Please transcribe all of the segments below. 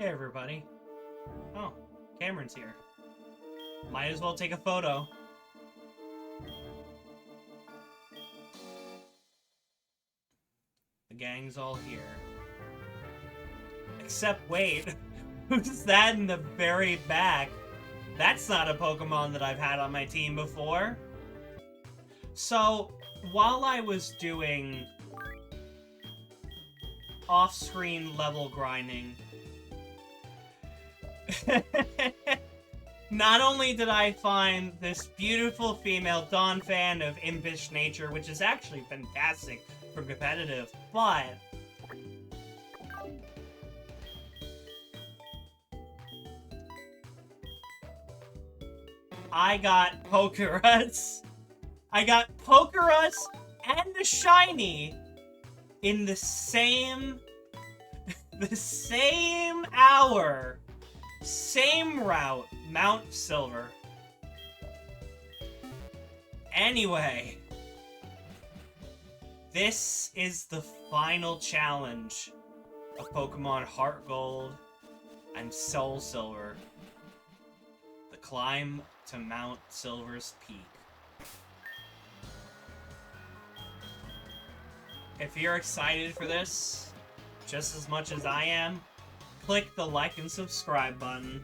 Hey everybody. Oh, Cameron's here. Might as well take a photo. The gang's all here. Except, wait. Who's that in the very back? That's not a Pokemon that I've had on my team before. So, while I was doing off-screen level grinding, not only did I find this beautiful female Dawn fan of impish nature, which is actually fantastic for competitive, but I got POKERUS. I got POKERUS and a shiny in the same hour, same route, Mount Silver. Anyway, this is the final challenge of Pokemon HeartGold and Soul Silver. The climb to Mount Silver's peak. If you're excited for this, just as much as I am, click the like and subscribe button.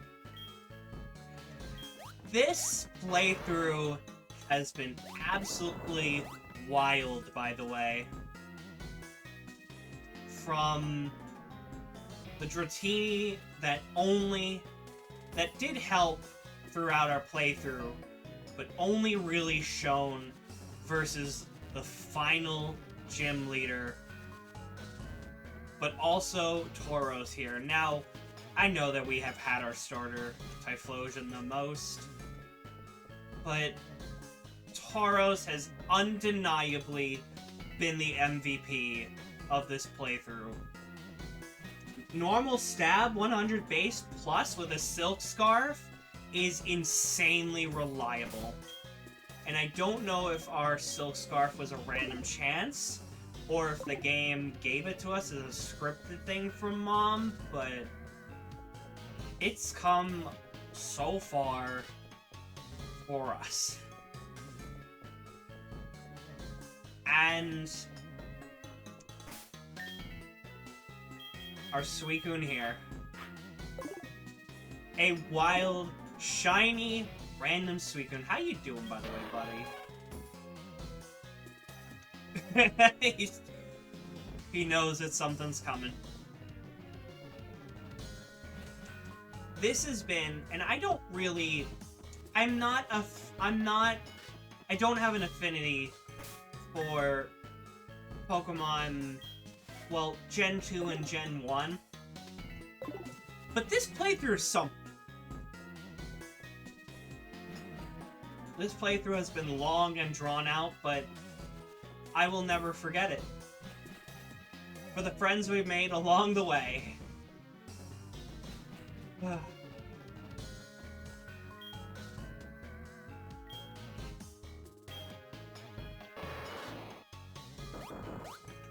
This playthrough has been absolutely wild, by the way. From the Dratini that did help throughout our playthrough, but only really shown versus the final gym leader, but also Tauros here. Now, I know that we have had our starter, Typhlosion, the most, but Tauros has undeniably been the MVP of this playthrough. Normal stab, 100 base plus with a Silk Scarf is insanely reliable. And I don't know if our Silk Scarf was a random chance, or if the game gave it to us as a scripted thing from Mom, but it's come so far for us. And our Suicune here. A wild, shiny, random Suicune. How you doing, by the way, buddy? He knows that something's coming. This has been, and I don't really, I don't have an affinity for Pokemon, well, Gen 2 and Gen 1. But this playthrough is something. This playthrough has been long and drawn out, but I will never forget it. For the friends we've made along the way. I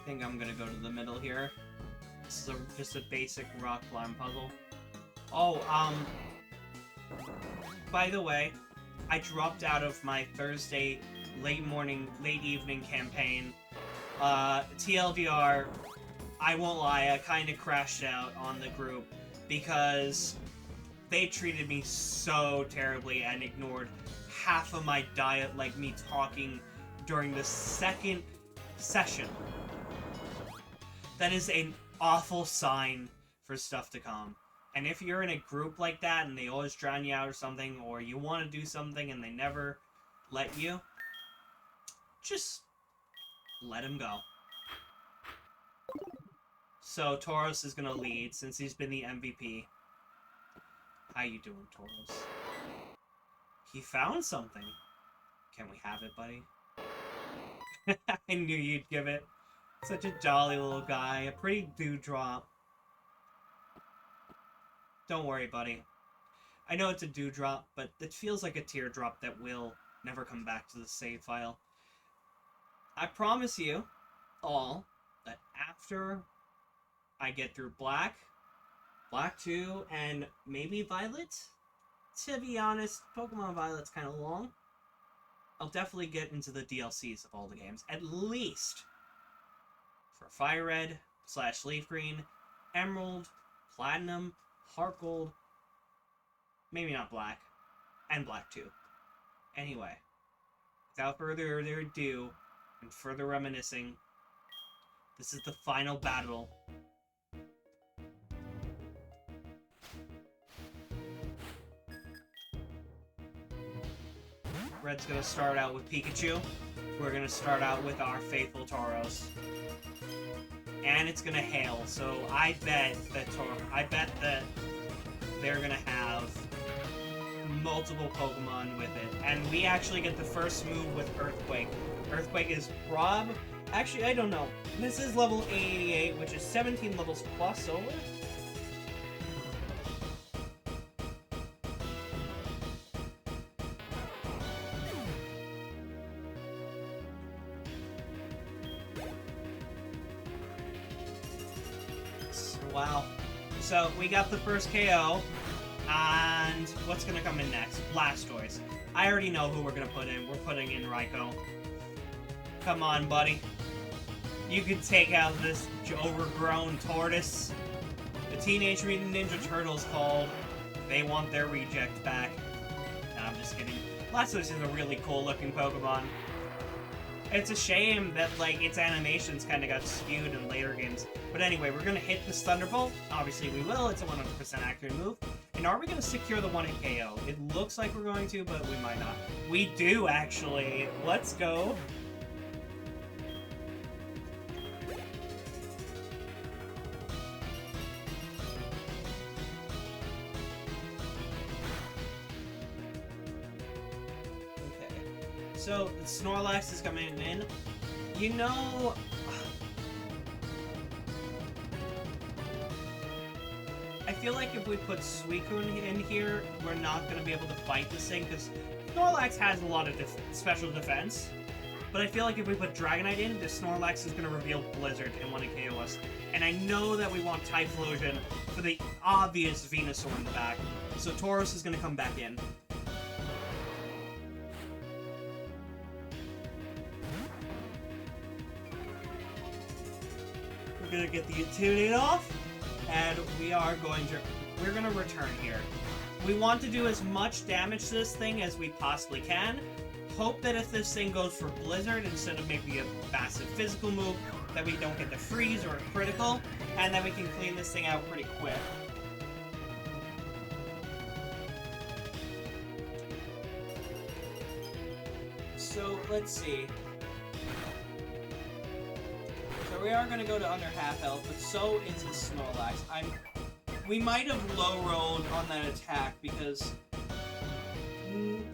think I'm gonna go to the middle here. This is just a basic rock climb puzzle. Oh, by the way, I dropped out of my Thursday late evening campaign. TLDR, I won't lie, I kind of crashed out on the group because they treated me so terribly and ignored half of my diet, like me talking during the second session. That is an awful sign for stuff to come. And if you're in a group like that and they always drown you out or something, or you want to do something and they never let you, just let him go. So Tauros is gonna lead since he's been the MVP. How you doing, Tauros? He found something. Can we have it, buddy? I knew you'd give it. Such a jolly little guy. A pretty dewdrop. Don't worry, buddy. I know it's a dewdrop, but it feels like a teardrop that will never come back to the save file. I promise you all that after I get through Black, Black 2 and maybe Violet? To be honest, Pokemon Violet's kind of long. I'll definitely get into the DLCs of all the games. At least for Fire Red / Leaf Green, Emerald, Platinum, Heart Gold, maybe not Black, and Black 2. Anyway, without further ado, and further reminiscing, this is the final battle. Red's gonna start out with Pikachu. We're gonna start out with our faithful Tauros. And it's gonna hail, so I bet that they're gonna have multiple Pokemon with it. And we actually get the first move with Earthquake. Earthquake is Rob. Actually, I don't know. This is level 88, which is 17 levels plus over. Wow. So, we got the first KO. And what's going to come in next? Blastoise. I already know who we're going to put in. We're putting in Raikou. Come on, buddy. You can take out this overgrown tortoise. The Teenage Mutant Ninja Turtles called. They want their reject back. No, I'm just kidding. Blastoise is a really cool looking Pokemon. It's a shame that, like, its animations kind of got skewed in later games. But anyway, we're going to hit this Thunderbolt. Obviously we will. It's a 100% accurate move. And are we going to secure the one-hit KO? It looks like we're going to, but we might not. We do, actually. Let's go. So, Snorlax is coming in. You know... I feel like if we put Suicune in here, we're not going to be able to fight this thing, because Snorlax has a lot of special defense. But I feel like if we put Dragonite in, this Snorlax is going to reveal Blizzard and want to KO us. And I know that we want Typhlosion for the obvious Venusaur in the back. So Tauros is going to come back in. We're going to get the tuning off. And we're going to return here. We want to do as much damage to this thing as we possibly can. Hope that if this thing goes for Blizzard instead of maybe a massive physical move, that we don't get the freeze or a critical, and that we can clean this thing out pretty quick. So, let's see. We are going to go to under half health, but so is the Snorlax. We might have low-rolled on that attack because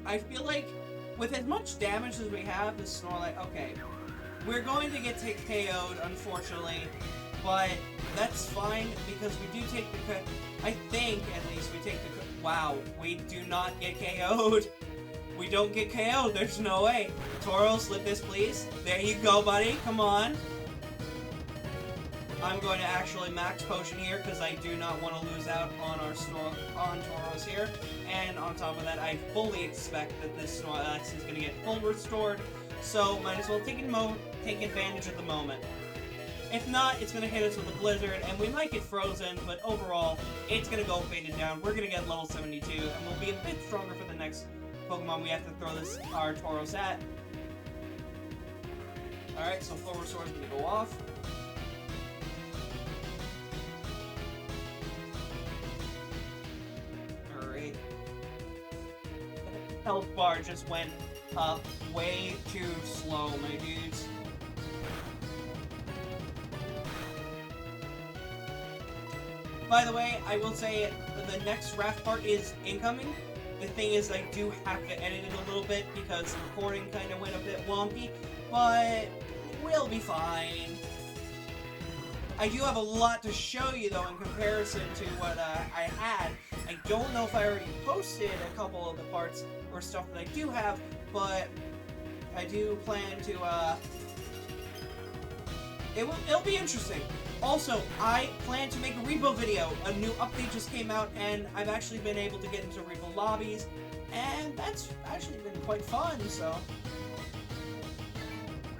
I feel like with as much damage as we have, the Snorlax... Okay, we're going to get KO'd, unfortunately, but that's fine because we do take the... I think, at least, we take the... Wow, we do not get KO'd. We don't get KO'd. There's no way. Tauros, lift this, please. There you go, buddy. Come on. I'm going to actually max potion here because I do not want to lose out on our Tauros here. And on top of that, I fully expect that this Snorlax is going to get full restored. So might as well take advantage of the moment. If not, it's going to hit us with a Blizzard, and we might get frozen, but overall, it's going to go faded down. We're going to get level 72, and we'll be a bit stronger for the next Pokemon we have to throw our Tauros at. Alright, so full restore is going to go off. Health bar just went up way too slow, my dudes. By the way, I will say the next raft part is incoming. The thing is, I do have to edit it a little bit because the recording kind of went a bit wonky, but we'll be fine. I do have a lot to show you, though, in comparison to what I had. I don't know if I already posted a couple of the parts or stuff that I do have, but I do plan to, it'll be interesting. Also, I plan to make a rebuild video. A new update just came out, and I've actually been able to get into rebuild lobbies, and that's actually been quite fun, so...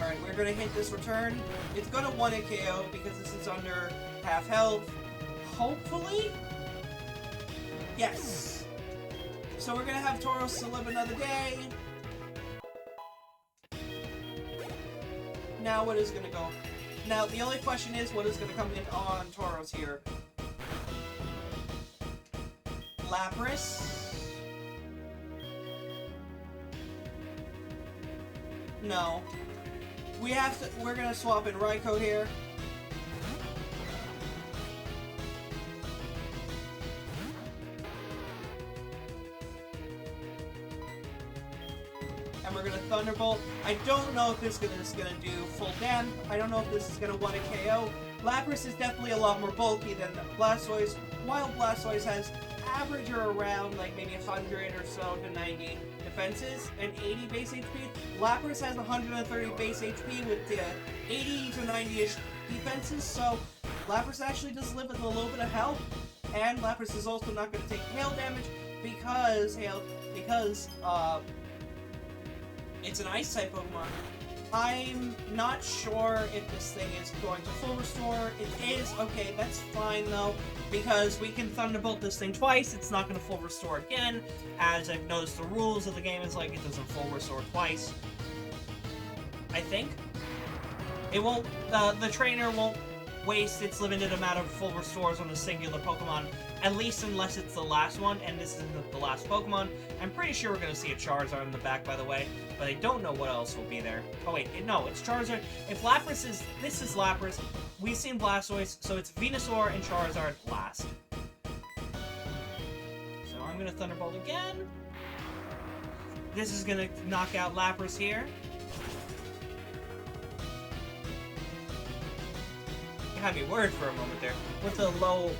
Alright, we're gonna hit this return. It's gonna 1-hit KO because this is under half health. Hopefully? Yes! So we're gonna have Tauros to live another day. Now what is gonna go? Now the only question is what is gonna come in on Tauros here? Lapras? No. We're gonna swap in Raikou here. And we're gonna Thunderbolt. I don't know if this is gonna do full damage. I don't know if this is gonna 1-hit KO. Lapras is definitely a lot more bulky than Blastoise. While Blastoise has average or around like maybe 100 or so to 90 defenses and 80 base HP. Lapras has 130 base HP with 80 to 90-ish defenses, so Lapras actually does live with a little bit of health, and Lapras is also not going to take hail damage because it's an ice type Pokemon. I'm not sure if this thing is going to full restore. It is. Okay, that's fine though, because we can Thunderbolt this thing twice. It's not going to full restore again. As I've noticed, the rules of the game is like it doesn't full restore twice. I think. It won't, the trainer won't waste its limited amount of full restores on a singular Pokemon, at least unless it's the last one, and this isn't the last Pokemon. I'm pretty sure we're going to see a Charizard in the back, by the way, but I don't know what else will be there. Oh wait, no, it's Charizard. If Lapras is, this is Lapras, we've seen Blastoise, so it's Venusaur and Charizard last. So I'm going to Thunderbolt again. This is going to knock out Lapras here. Had me worried for a moment there. With the low,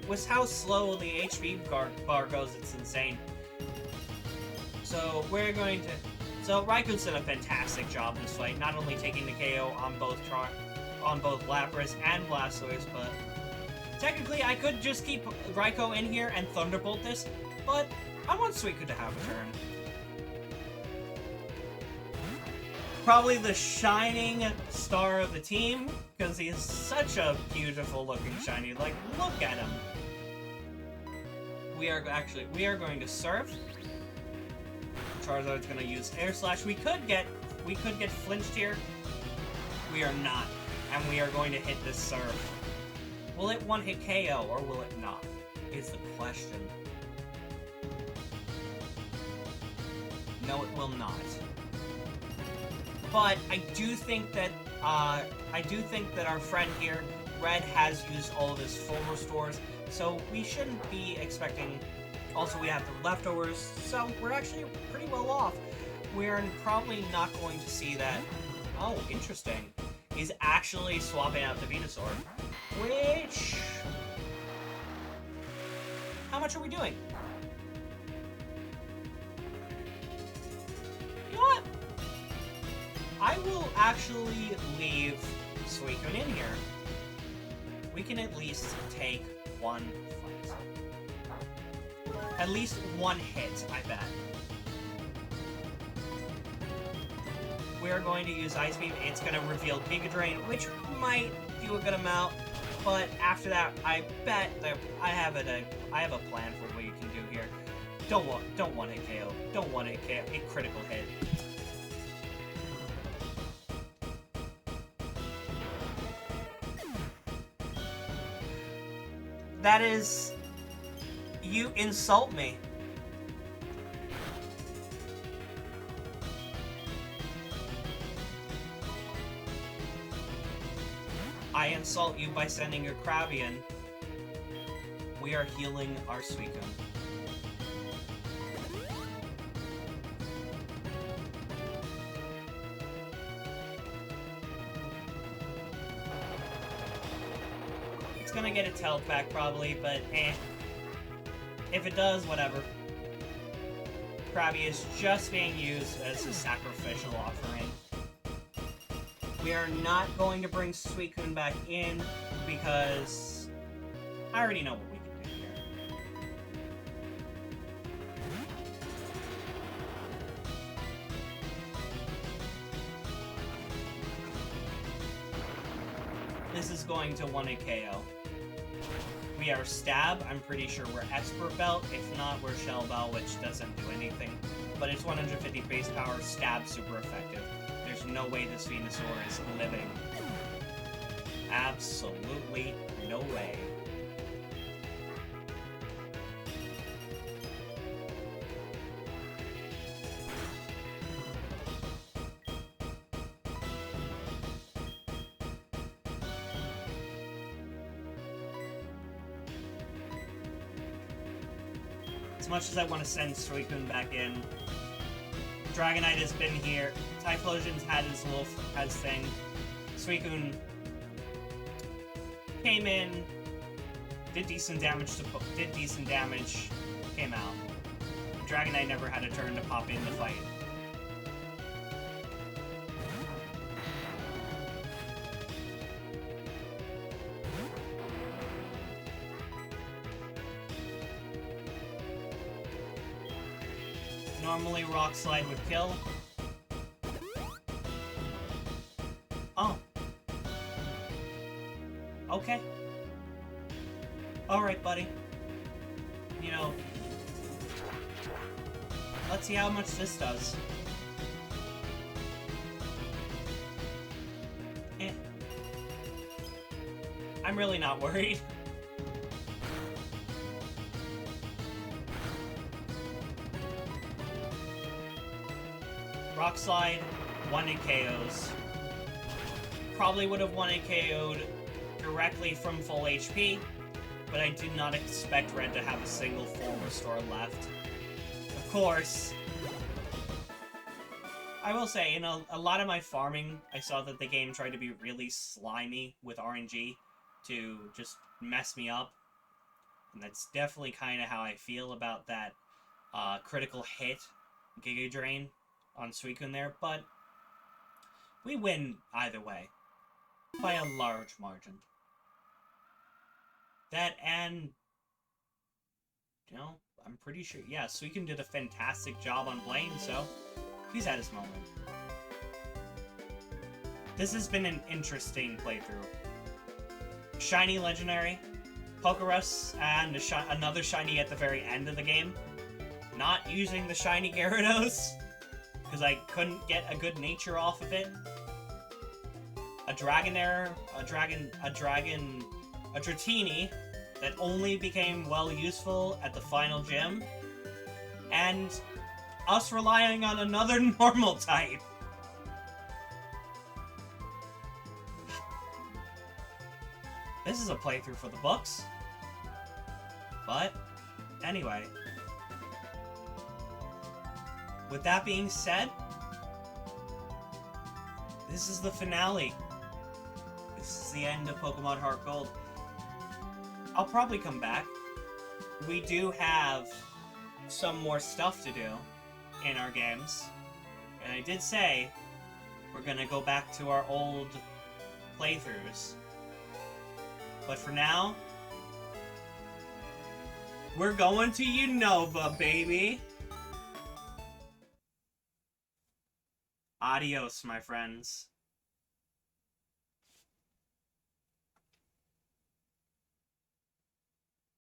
with how slow the HP bar goes, it's insane. So we're going to... So Raikou's did a fantastic job this fight, not only taking the KO on both Lapras and Blastoise, but... Technically, I could just keep Raikou in here and Thunderbolt this, but I want Suicune to have a turn. Probably the shining star of the team, because he is such a beautiful looking shiny. Like, look at him. We are going to Surf. Charizard's going to use Air Slash. We could get flinched here. We are not, and we are going to hit this Surf. Will it 1-hit KO or will it not? Is the question. No, it will not. But I do think that our friend here, Red, has used all of his full restores, so we shouldn't be expecting. Also, we have the leftovers, so we're actually pretty well off. We're probably not going to see that. Oh, interesting. He's actually swapping out the Venusaur, which. How much are we doing? You know what? I will actually leave Suicune in here. We can at least take one fight. At least one hit, I bet. We are going to use Ice Beam. It's going to reveal Giga Drain, which might do a good amount. But after that, I bet that I have a plan for what you can do here. Don't 1-hit KO. Don't 1-hit KO. A critical hit. That is... You insult me. I insult you by sending your Krabby in. We are healing our Suicune. It's gonna get its health back probably, but eh. If it does, whatever. Krabby is just being used as a sacrificial offering. We are not going to bring Suicune back in because I already know what we can do here. This is going to 1-hit KO. We are Stab. I'm pretty sure we're Expert Belt. If not, we're Shell Bell, which doesn't do anything. But it's 150 base power, Stab, super effective. There's no way this Venusaur is living. Absolutely no way. As much as I want to send Suicune back in, Dragonite has been here. Typhlosion's had his little thing. Suicune came in, did decent damage, came out. Dragonite never had a turn to pop in the fight. Normally, Rock Slide would kill. Oh. Okay. Alright, buddy. You know, let's see how much this does. Eh. I'm really not worried. Rock Slide, 1-hit KOs. Probably would have 1-hit KO'd directly from full HP, but I did not expect Red to have a single full restore left. Of course, I will say, in a lot of my farming, I saw that the game tried to be really slimy with RNG to just mess me up. And that's definitely kind of how I feel about that critical hit Giga Drain on Suicune there, but we win either way by a large margin. That, and you know, I'm pretty sure, yeah, Suicune did a fantastic job on Blaine, so he's at his moment. This has been an interesting playthrough. Shiny Legendary, POKERUS, and another shiny at the very end of the game. Not using the shiny Gyarados, because I couldn't get a good nature off of it. A Dragonair, a Dratini that only became well useful at the final gym, and us relying on another normal type. This is a playthrough for the books. But, anyway. With that being said, this is the finale. This is the end of Pokemon HeartGold. I'll probably come back. We do have some more stuff to do in our games. And I did say we're gonna go back to our old playthroughs. But for now, we're going to Unova, baby! Adios, my friends.